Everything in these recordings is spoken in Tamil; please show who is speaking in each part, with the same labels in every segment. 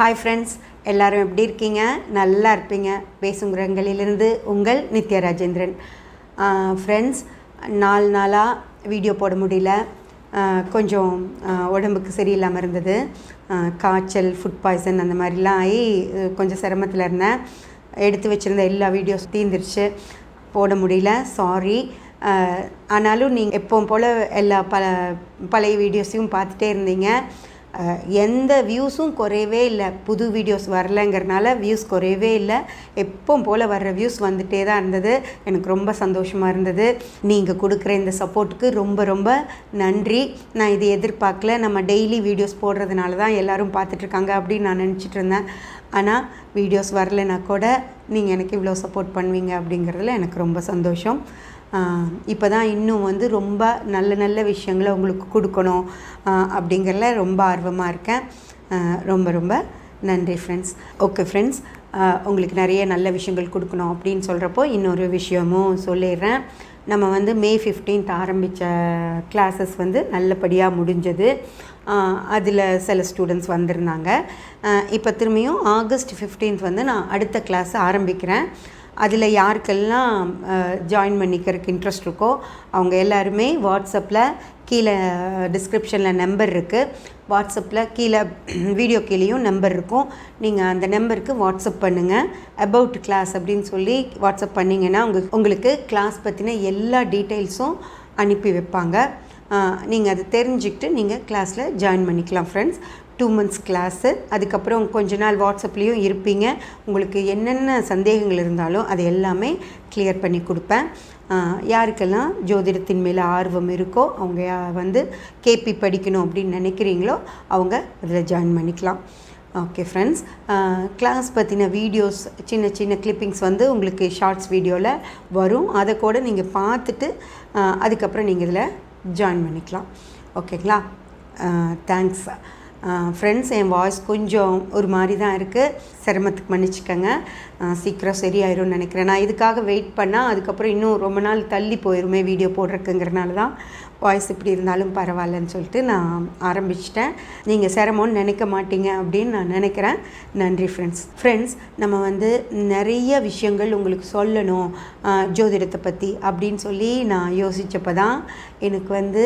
Speaker 1: ஹாய் ஃப்ரெண்ட்ஸ், எல்லோரும் எப்படி இருக்கீங்க? நல்லா இருப்பீங்க. பேசுங்கிறங்களிலிருந்து உங்கள் நித்யா ராஜேந்திரன். ஃப்ரெண்ட்ஸ், 4 நாளாக வீடியோ போட முடியல. கொஞ்சம் உடம்புக்கு சரியில்லாமல் இருந்தது. காய்ச்சல், ஃபுட் பாய்சன் அந்த மாதிரிலாம் ஆகி கொஞ்சம் சிரமத்தில் இருந்தேன். எடுத்து வச்சுருந்த எல்லா வீடியோஸ் தீர்ந்துருச்சு, போட முடியல. சாரி. ஆனாலும் நீங்கள் எப்பவும் போல் எல்லா பழைய வீடியோஸையும் பார்த்துட்டே இருந்தீங்க. எந்த வியூஸும் குறையவே இல்லை. புது வீடியோஸ் வரலைங்கிறனால வியூஸ் குறையவே இல்லை. எப்பவும் போல் வர்ற வியூஸ் வந்துகிட்டே தான் இருந்தது. எனக்கு ரொம்ப சந்தோஷமாக இருந்தது. நீங்கள் கொடுக்குற இந்த சப்போர்ட்டுக்கு ரொம்ப ரொம்ப நன்றி. நான் இது எதிர்பார்க்கல. நம்ம டெய்லி வீடியோஸ் போடுறதுனால தான் எல்லோரும் பார்த்துட்ருக்காங்க அப்படின்னு நான் நினச்சிட்டு இருந்தேன். ஆனால் வீடியோஸ் வரலைன்னா கூட நீங்கள் எனக்கு இவ்வளோ சப்போர்ட் பண்ணுவீங்க அப்படிங்கிறதுல எனக்கு ரொம்ப சந்தோஷம். இப்போ தான் இன்னும் ரொம்ப நல்ல நல்ல விஷயங்களை உங்களுக்கு கொடுக்கணும் அப்படிங்கிறதுல ரொம்ப ஆர்வமாக இருக்கேன். ரொம்ப ரொம்ப நன்றி ஃப்ரெண்ட்ஸ். ஓகே ஃப்ரெண்ட்ஸ், உங்களுக்கு நிறைய நல்ல விஷயங்கள் கொடுக்கணும் அப்படின்னு சொல்கிறப்போ இன்னொரு விஷயமும் சொல்லிடுறேன். நம்ம May 15th ஆரம்பித்த கிளாஸஸ் நல்லபடியாக முடிஞ்சது. அதில் சில ஸ்டூடெண்ட்ஸ் வந்திருந்தாங்க. இப்போ திரும்பியும் August 15th நான் அடுத்த கிளாஸ் ஆரம்பிக்கிறேன். அதில் யாருக்கெல்லாம் ஜாயின் பண்ணிக்கிறதுக்கு இன்ட்ரெஸ்ட் இருக்கோ அவங்க எல்லாருமே வாட்ஸ்அப்பில் கீழே டிஸ்கிரிப்ஷனில் நம்பர் இருக்குது. வாட்ஸ்அப்பில் கீழே வீடியோ கீழேயும் நம்பர் இருக்கும். நீங்கள் அந்த நம்பருக்கு வாட்ஸ்அப் பண்ணுங்கள். அபவுட் கிளாஸ் அப்படின்னு சொல்லி வாட்ஸ்அப் பண்ணிங்கன்னா உங்களுக்கு கிளாஸ் பற்றின எல்லா டீட்டெயில்ஸும் அனுப்பி வைப்பாங்க. நீங்கள் அதை தெரிஞ்சுக்கிட்டு நீங்கள் கிளாஸில் ஜாயின் பண்ணிக்கலாம் ஃப்ரெண்ட்ஸ். 2 months class. அதுக்கப்புறம் கொஞ்ச நாள் வாட்ஸ்அப்லேயும் இருப்பீங்க. உங்களுக்கு என்னென்ன சந்தேகங்கள் இருந்தாலும் அது எல்லாமே கிளியர் பண்ணி கொடுப்பேன். யாருக்கெல்லாம் ஜோதிடத்தின் மேலே ஆர்வம் இருக்கோ அவங்க கேபி படிக்கணும் அப்படின்னு நினைக்கிறீங்களோ அவங்க அதில் ஜாயின் பண்ணிக்கலாம். ஓகே ஃப்ரெண்ட்ஸ், கிளாஸ் பற்றின வீடியோஸ் சின்ன சின்ன கிளிப்பிங்ஸ் உங்களுக்கு ஷார்ட்ஸ் வீடியோவில் வரும். அதை கூட நீங்கள் பார்த்துட்டு அதுக்கப்புறம் நீங்கள் இதில் ஜாயின் பண்ணிக்கலாம். ஓகேங்களா? Thanks friends. என் வாய்ஸ் கொஞ்சம் ஒரு மாதிரி தான் இருக்குது. சிரமத்துக்கு மன்னிச்சுக்கோங்க. சீக்கிரம் சரியாயிரும்னு நினைக்கிறேன். நான் இதுக்காக வெயிட் பண்ணால் அதுக்கப்புறம் இன்னும் ரொம்ப நாள் தள்ளி போயிருமே வீடியோ போடுறதுங்கிறனால தான் வாய்ஸ் இப்படி இருந்தாலும் பரவாயில்லன்னு சொல்லிட்டு நான் ஆரம்பிச்சிட்டேன். நீங்கள் சிரமம்னு நினைக்க மாட்டீங்க அப்படின்னு நான் நினைக்கிறேன். நன்றி ஃப்ரெண்ட்ஸ். நம்ம நிறைய விஷயங்கள் உங்களுக்கு சொல்லணும் ஜோதிடத்தை பற்றி அப்படின்னு சொல்லி நான் யோசித்தப்போ தான் எனக்கு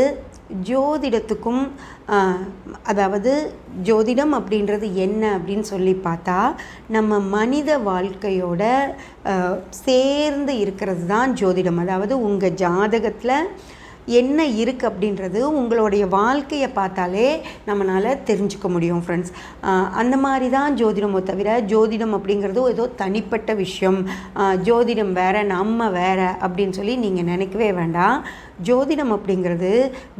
Speaker 1: ஜோதிடத்துக்கும் அதாவது ஜோதிடம் அப்படின்றது என்ன அப்படின்னு சொல்லி பார்த்தா நம்ம மனித வாழ்க்கையோட சேர்ந்து இருக்கிறது தான் ஜோதிடம். அதாவது உங்கள் ஜாதகத்தில் என்ன இருக்குது அப்படின்றது உங்களுடைய வாழ்க்கையை பார்த்தாலே நம்மளால் தெரிஞ்சுக்க முடியும் ஃப்ரெண்ட்ஸ். அந்த மாதிரி தான் ஜோதிடமோ தவிர ஜோதிடம் அப்படிங்கிறது ஏதோ தனிப்பட்ட விஷயம், ஜோதிடம் வேறு நம்ம வேறு அப்படின்னு சொல்லி நீங்கள் நினைக்கவே வேண்டாம். ஜோதிடம் அப்படிங்கிறது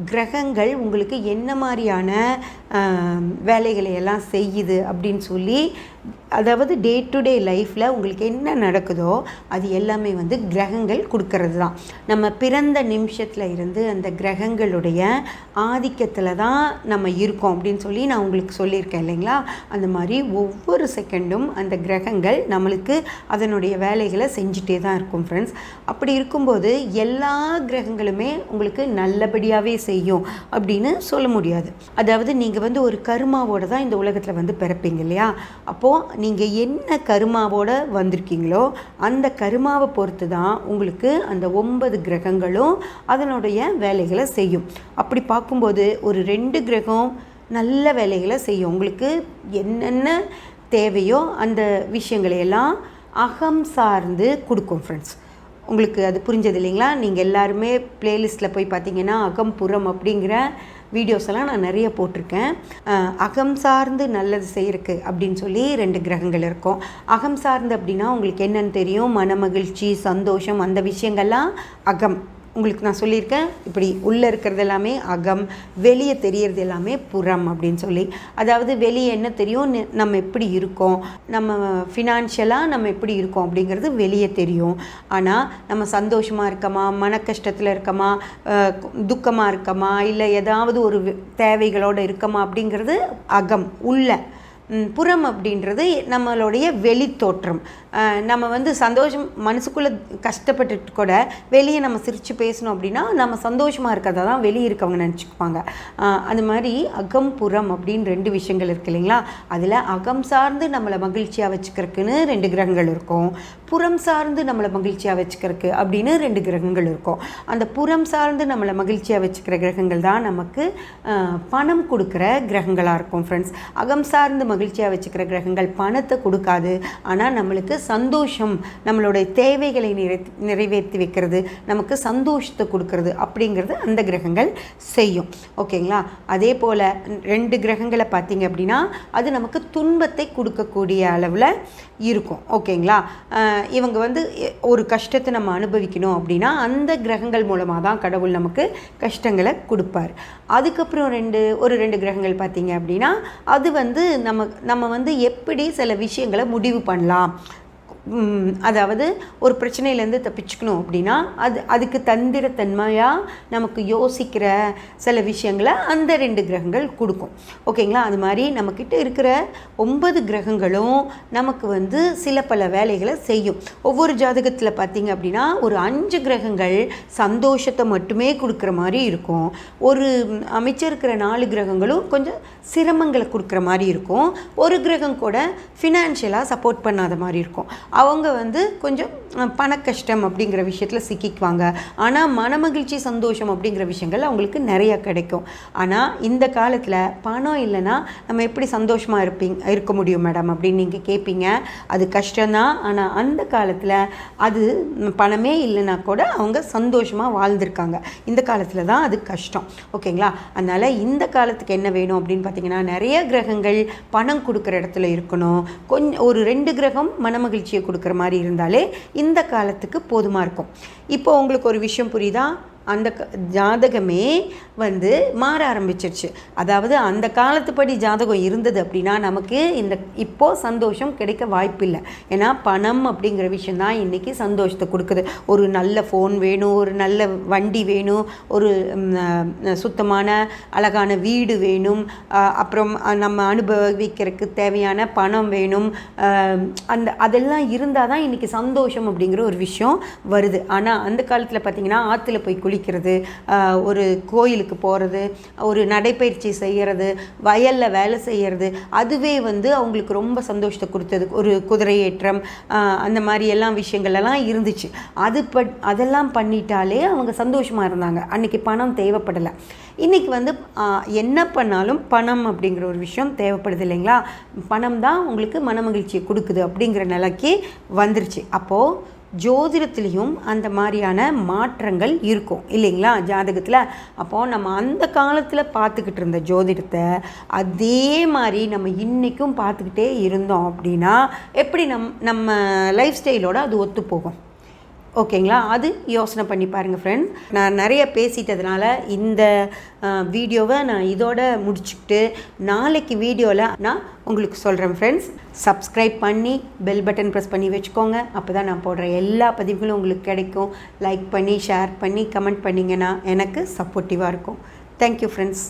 Speaker 1: கிரகங்கள் உங்களுக்கு என்ன மாதிரியான வேலைகளை எல்லாம் செய்யுது அப்படின்னு சொல்லி, அதாவது டே டு டே லைஃப்பில் உங்களுக்கு என்ன நடக்குதோ அது எல்லாமே கிரகங்கள் கொடுக்கறது தான். நம்ம பிறந்த நிமிஷத்தில் இருந்து அந்த கிரகங்களுடைய ஆதிக்கத்தில் தான் நம்ம இருக்கோம் அப்படின்னு சொல்லி நான் உங்களுக்கு சொல்லியிருக்கேன் இல்லைங்களா? அந்த மாதிரி ஒவ்வொரு செகண்டும் அந்த கிரகங்கள் நம்மளுக்கு அதனுடைய வேலைகளை செஞ்சுட்டே தான் இருக்கும் ஃப்ரெண்ட்ஸ். அப்படி இருக்கும்போது எல்லா கிரகங்களுமே உங்களுக்கு நல்லபடியாகவே செய்யும் அப்படின்னு சொல்ல முடியாது. அதாவது நீங்கள் ஒரு கருமாவோடு தான் இந்த உலகத்தில் பிறப்பீங்க இல்லையா? அப்போது நீங்கள் என்ன கருமாவோடு வந்திருக்கீங்களோ அந்த கருமாவை பொறுத்து தான் உங்களுக்கு அந்த 9 கிரகங்களும் அதனுடைய வேலைகளை செய்யும். அப்படி பார்க்கும்போது ஒரு 2 கிரகம் நல்ல வேலைகளை செய்யும். உங்களுக்கு என்னென்ன தேவையோ அந்த விஷயங்களையெல்லாம் அகம் சார்ந்து கொடுக்கும் ஃப்ரெண்ட்ஸ். உங்களுக்கு அது புரிஞ்சது இல்லைங்களா? நீங்கள் எல்லாருமே ப்ளேலிஸ்ட்டில் போய் பார்த்தீங்கன்னா அகம் புறம் அப்படிங்கிற வீடியோஸ் எல்லாம் நான் நிறைய போட்டிருக்கேன். அகம் சார்ந்து நல்லது செய்கிறதுக்கு அப்படின்னு சொல்லி 2 கிரகங்கள் இருக்கும். அகம் சார்ந்து அப்படின்னா உங்களுக்கு என்னென்னு தெரியும், மனமகிழ்ச்சி, சந்தோஷம், அந்த விஷயங்கள்லாம் அகம். உங்களுக்கு நான் சொல்லியிருக்கேன், இப்படி உள்ளே இருக்கிறது எல்லாமே அகம், வெளியே தெரியறது எல்லாமே புறம் அப்படின்னு சொல்லி. அதாவது வெளியே என்ன தெரியும், நம்ம எப்படி இருக்கோம், நம்ம ஃபினான்ஷியலாக நம்ம எப்படி இருக்கோம் அப்படிங்கிறது வெளியே தெரியும். ஆனால் நம்ம சந்தோஷமாக இருக்கமா, மன கஷ்டத்தில் இருக்கமா, துக்கமாக இருக்கமா, இல்லை ஏதாவது ஒரு தேவைகளோடு இருக்கமா அப்படிங்கிறது அகம், உள்ள புறம் அப்படின்றது நம்மளுடைய வெளி தோற்றம். நம்ம வந்து சந்தோஷம் மனசுக்குள்ளே கஷ்டப்பட்டுட்டு கூட வெளியே நம்ம சிரித்து பேசணும் அப்படின்னா நம்ம சந்தோஷமாக இருக்கிறதா தான் வெளியே இருக்கவங்க நினச்சிக்குவாங்க. அது மாதிரி அகம் புறம் அப்படின்னு 2 விஷயங்கள் இருக்குது இல்லைங்களா? அதில் அகம் சார்ந்து நம்மளை மகிழ்ச்சியாக வச்சுக்கிறதுக்குன்னு 2 கிரகங்கள் இருக்கும், புறம் சார்ந்து நம்மளை மகிழ்ச்சியாக வச்சுக்கிறதுக்கு அப்படின்னு 2 கிரகங்கள் இருக்கும். அந்த புறம் சார்ந்து நம்மளை மகிழ்ச்சியாக வச்சுக்கிற கிரகங்கள் தான் நமக்கு பணம் கொடுக்குற கிரகங்களாக இருக்கும் ஃப்ரெண்ட்ஸ். அகம் சார்ந்து மகிழ்ச்சியாக வச்சுக்கிற கிரகங்கள் பணத்தை கொடுக்காது, ஆனால் நம்மளுக்கு சந்தோஷம், நம்மளுடைய தேவைகளை நிறைவேற்றி வைக்கிறது, நமக்கு சந்தோஷத்தை கொடுக்கறது அப்படிங்கிறது அந்த கிரகங்கள் செய்யும். ஓகேங்களா? அதே போல் 2 கிரகங்களை பார்த்தீங்க அப்படின்னா அது நமக்கு துன்பத்தை கொடுக்கக்கூடிய அளவில் இருக்கும். ஓகேங்களா? இவங்க வந்து ஒரு கஷ்டத்தை நம்ம அனுபவிக்கணும் அப்படின்னா அந்த கிரகங்கள் மூலமாக தான் கடவுள் நமக்கு கஷ்டங்களை கொடுப்பார். அதுக்கப்புறம் 2 கிரகங்கள் பார்த்தீங்க அப்படின்னா அது வந்து நம்ம வந்து எப்படி சில விஷயங்களை முடிவு பண்ணலாம், அதாவது ஒரு பிரச்சனையிலேருந்து தப்பிச்சுக்கணும் அப்படின்னா அதுக்கு தந்திரத்தன்மையாக நமக்கு யோசிக்கிற சில விஷயங்களை அந்த 2 கிரகங்கள் கொடுக்கும். ஓகேங்களா? அது மாதிரி நம்மக்கிட்ட இருக்கிற 9 கிரகங்களும் நமக்கு வந்து சில பல வேலைகளை செய்யும். ஒவ்வொரு ஜாதகத்தில் பார்த்திங்க அப்படின்னா ஒரு 5 கிரகங்கள் சந்தோஷத்தை மட்டுமே கொடுக்குற மாதிரி இருக்கும், ஒரு அமைச்சர் இருக்கிற 4 கிரகங்களும் கொஞ்சம் சிரமங்களை கொடுக்குற மாதிரி இருக்கும், ஒரு கிரகம் கூட ஃபினான்ஷியலாக சப்போர்ட் பண்ணாத மாதிரி இருக்கும். அவங்க வந்து கொஞ்சம் பண கஷ்டம் அப்படிங்கிற விஷயத்தில் சிக்கிக்குவாங்க, ஆனால் மனமகிழ்ச்சி சந்தோஷம் அப்படிங்கிற விஷயங்கள் அவங்களுக்கு நிறைய கிடைக்கும். ஆனால் இந்த காலத்தில் பணம் இல்லைன்னா நம்ம எப்படி சந்தோஷமாக இருக்க முடியும் மேடம் அப்படின்னு நீங்கள் கேட்பீங்க. அது கஷ்டம்தான், ஆனால் அந்த காலத்தில் அது பணமே இல்லைன்னா கூட அவங்க சந்தோஷமாக வாழ்ந்திருக்காங்க. இந்த காலத்தில் தான் அது கஷ்டம். ஓகேங்களா? அதனால் இந்த காலத்துக்கு என்ன வேணும் அப்படின்னு பார்த்தீங்கன்னா நிறைய கிரகங்கள் பணம் கொடுக்குற இடத்துல இருக்கணும். ஒரு 2 கிரகம் மனமகிழ்ச்சியை கொடுக்குற மாதிரி இருந்தாலே இந்த காலத்துக்கு போதுமாக இருக்கும். இப்போ உங்களுக்கு ஒரு விஷயம் புரியுதா? அந்த ஜாதகமே வந்து மாற ஆரம்பிச்சிருச்சு. அதாவது அந்த காலத்துப்படி ஜாதகம் இருந்தது அப்படின்னா நமக்கு இப்போது சந்தோஷம் கிடைக்க வாய்ப்பில்லை. ஏன்னா பணம் அப்படிங்கிற விஷயந்தான் இன்றைக்கி சந்தோஷத்தை கொடுக்குது. ஒரு நல்ல ஃபோன் வேணும், ஒரு நல்ல வண்டி வேணும், ஒரு சுத்தமான அழகான வீடு வேணும், அப்புறம் நம்ம அனுபவிக்கிறதுக்கு தேவையான பணம் வேணும். அதெல்லாம் இருந்தால் தான் இன்றைக்கி சந்தோஷம் அப்படிங்கிற ஒரு விஷயம் வருது. ஆனால் அந்த காலத்தில் பார்த்திங்கன்னா ஆற்றுல போய் குளிக்கிறது, ஒரு கோயிலுக்கு போகிறது, ஒரு நடைப்பயிற்சி செய்கிறது, வயலில் வேலை செய்கிறது, அதுவே வந்து அவங்களுக்கு ரொம்ப சந்தோஷத்தை கொடுத்தது. ஒரு குதிரை ஏற்றம், அந்த மாதிரி எல்லாம் விஷயங்கள்லாம் இருந்துச்சு. அதெல்லாம் பண்ணிட்டாலே அவங்க சந்தோஷமாக இருந்தாங்க. அன்றைக்கி பணம் தேவைப்படலை. இன்றைக்கி வந்து என்ன பண்ணாலும் பணம் அப்படிங்கிற ஒரு விஷயம் தேவைப்படுது இல்லைங்களா? பணம் தான் உங்களுக்கு மனமகிழ்ச்சியை கொடுக்குது அப்படிங்கிற நிலைக்கு வந்துருச்சு. அப்போது ஜோதிடத்துலேயும் அந்த மாதிரியான மாற்றங்கள் இருக்கும் இல்லைங்களா ஜாதகத்தில். அப்போது நம்ம அந்த காலத்தில் பார்த்துக்கிட்டு இருந்த ஜோதிடத்தை அதே மாதிரி நம்ம இன்றைக்கும் பார்த்துக்கிட்டே இருந்தோம் அப்படின்னா எப்படி நம்ம லைஃப் ஸ்டைலோடு அது ஒத்து போகும்? ஓகேங்களா? அது யோசனை பண்ணி பாருங்கள் ஃப்ரெண்ட்ஸ். நான் நிறைய பேசிட்டதுனால இந்த வீடியோவை நான் இதோட முடிச்சுக்கிட்டு நாளைக்கு வீடியோவில் நான் உங்களுக்கு சொல்கிறேன் ஃப்ரெண்ட்ஸ். சப்ஸ்கிரைப் பண்ணி பெல் பட்டன் ப்ரெஸ் பண்ணி வச்சுக்கோங்க. அப்போ தான் நான் போடுற எல்லா பதிவுகளும் உங்களுக்கு கிடைக்கும். லைக் பண்ணி ஷேர் பண்ணி கமெண்ட் பண்ணிங்கன்னா எனக்கு சப்போர்ட்டிவாக இருக்கும். Thank you friends.